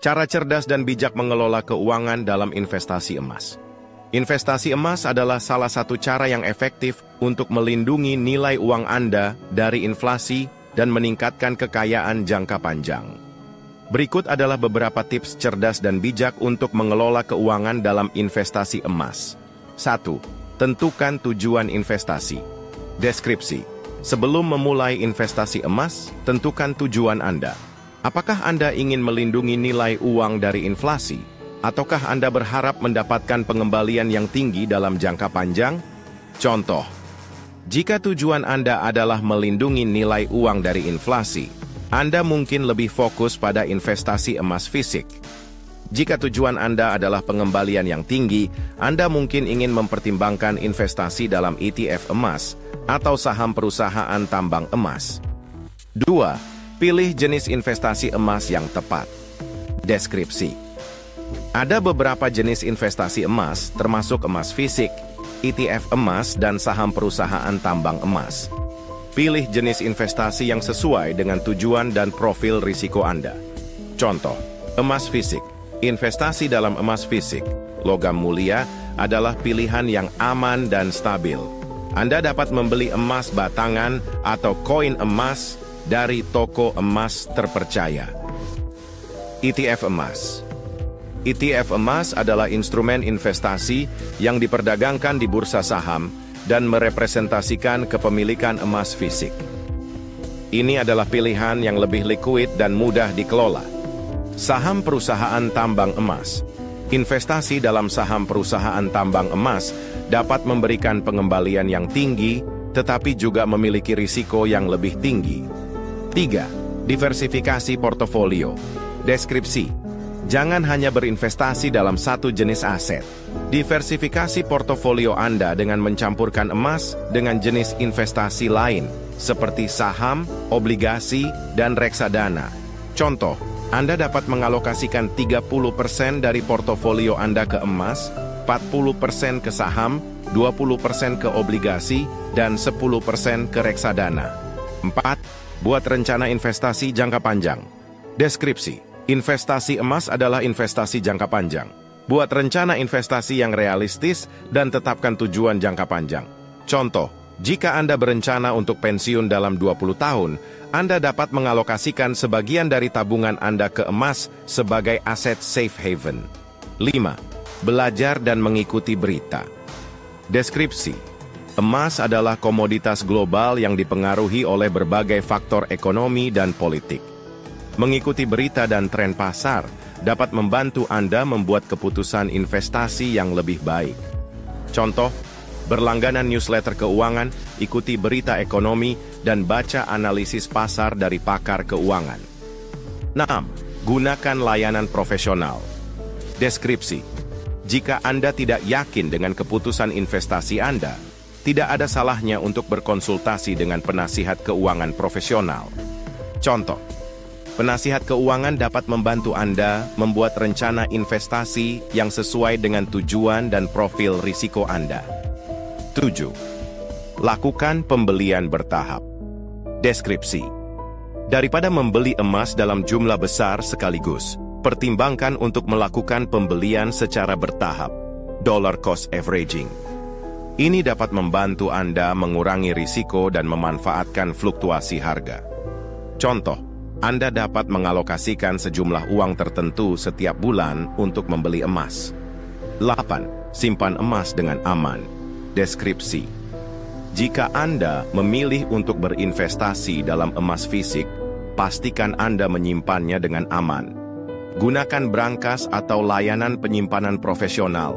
Cara cerdas dan bijak mengelola keuangan dalam investasi emas. Investasi emas adalah salah satu cara yang efektif untuk melindungi nilai uang Anda dari inflasi dan meningkatkan kekayaan jangka panjang. Berikut adalah beberapa tips cerdas dan bijak untuk mengelola keuangan dalam investasi emas. 1. Tentukan tujuan investasi. Deskripsi. Sebelum memulai investasi emas, tentukan tujuan Anda. Apakah Anda ingin melindungi nilai uang dari inflasi? Ataukah Anda berharap mendapatkan pengembalian yang tinggi dalam jangka panjang? Contoh, jika tujuan Anda adalah melindungi nilai uang dari inflasi, Anda mungkin lebih fokus pada investasi emas fisik. Jika tujuan Anda adalah pengembalian yang tinggi, Anda mungkin ingin mempertimbangkan investasi dalam ETF emas atau saham perusahaan tambang emas. 2. Pilih jenis investasi emas yang tepat. Deskripsi. Ada beberapa jenis investasi emas, termasuk emas fisik, ETF emas, dan saham perusahaan tambang emas. Pilih jenis investasi yang sesuai dengan tujuan dan profil risiko Anda. Contoh, emas fisik. Investasi dalam emas fisik, logam mulia, adalah pilihan yang aman dan stabil. Anda dapat membeli emas batangan atau koin emas dari toko emas terpercaya. ETF emas. ETF emas adalah instrumen investasi yang diperdagangkan di bursa saham dan merepresentasikan kepemilikan emas fisik. Ini adalah pilihan yang lebih liquid dan mudah dikelola. Saham perusahaan tambang emas. Investasi dalam saham perusahaan tambang emas dapat memberikan pengembalian yang tinggi, tetapi juga memiliki risiko yang lebih tinggi. 3. Diversifikasi portofolio. Deskripsi. Jangan hanya berinvestasi dalam satu jenis aset. Diversifikasi portofolio Anda dengan mencampurkan emas dengan jenis investasi lain, seperti saham, obligasi, dan reksadana. Contoh, Anda dapat mengalokasikan 30% dari portofolio Anda ke emas, 40% ke saham, 20% ke obligasi, dan 10% ke reksadana. 4. Buat rencana investasi jangka panjang. Deskripsi. Investasi emas adalah investasi jangka panjang. Buat rencana investasi yang realistis dan tetapkan tujuan jangka panjang. Contoh, jika Anda berencana untuk pensiun dalam 20 tahun, Anda dapat mengalokasikan sebagian dari tabungan Anda ke emas sebagai aset safe haven. 5. Belajar dan mengikuti berita. Deskripsi. Emas adalah komoditas global yang dipengaruhi oleh berbagai faktor ekonomi dan politik. Mengikuti berita dan tren pasar dapat membantu Anda membuat keputusan investasi yang lebih baik. Contoh, berlangganan newsletter keuangan, ikuti berita ekonomi, dan baca analisis pasar dari pakar keuangan. 6. Gunakan layanan profesional. Deskripsi. Jika Anda tidak yakin dengan keputusan investasi Anda, tidak ada salahnya untuk berkonsultasi dengan penasihat keuangan profesional. Contoh, penasihat keuangan dapat membantu Anda membuat rencana investasi yang sesuai dengan tujuan dan profil risiko Anda. 7. Lakukan pembelian bertahap. Deskripsi. Daripada membeli emas dalam jumlah besar sekaligus, pertimbangkan untuk melakukan pembelian secara bertahap. Dollar cost averaging. Ini dapat membantu Anda mengurangi risiko dan memanfaatkan fluktuasi harga. Contoh, Anda dapat mengalokasikan sejumlah uang tertentu setiap bulan untuk membeli emas. 8. Simpan emas dengan aman. Deskripsi. Jika Anda memilih untuk berinvestasi dalam emas fisik, pastikan Anda menyimpannya dengan aman. Gunakan brankas atau layanan penyimpanan profesional.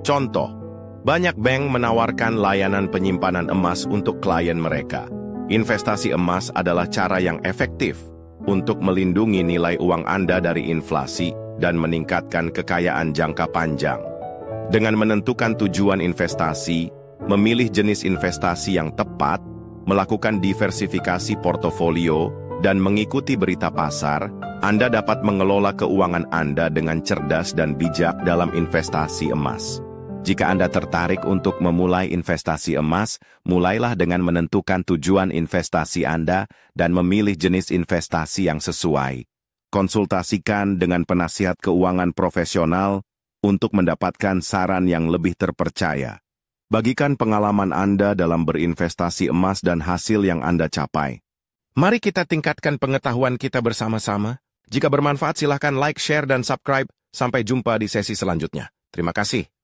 Contoh, banyak bank menawarkan layanan penyimpanan emas untuk klien mereka. Investasi emas adalah cara yang efektif untuk melindungi nilai uang Anda dari inflasi dan meningkatkan kekayaan jangka panjang. Dengan menentukan tujuan investasi, memilih jenis investasi yang tepat, melakukan diversifikasi portofolio, dan mengikuti berita pasar, Anda dapat mengelola keuangan Anda dengan cerdas dan bijak dalam investasi emas. Jika Anda tertarik untuk memulai investasi emas, mulailah dengan menentukan tujuan investasi Anda dan memilih jenis investasi yang sesuai. konsultasikan dengan penasihat keuangan profesional untuk mendapatkan saran yang lebih terpercaya. Bagikan pengalaman Anda dalam berinvestasi emas dan hasil yang Anda capai. Mari kita tingkatkan pengetahuan kita bersama-sama. Jika bermanfaat, silahkan like, share, dan subscribe. Sampai jumpa di sesi selanjutnya. Terima kasih.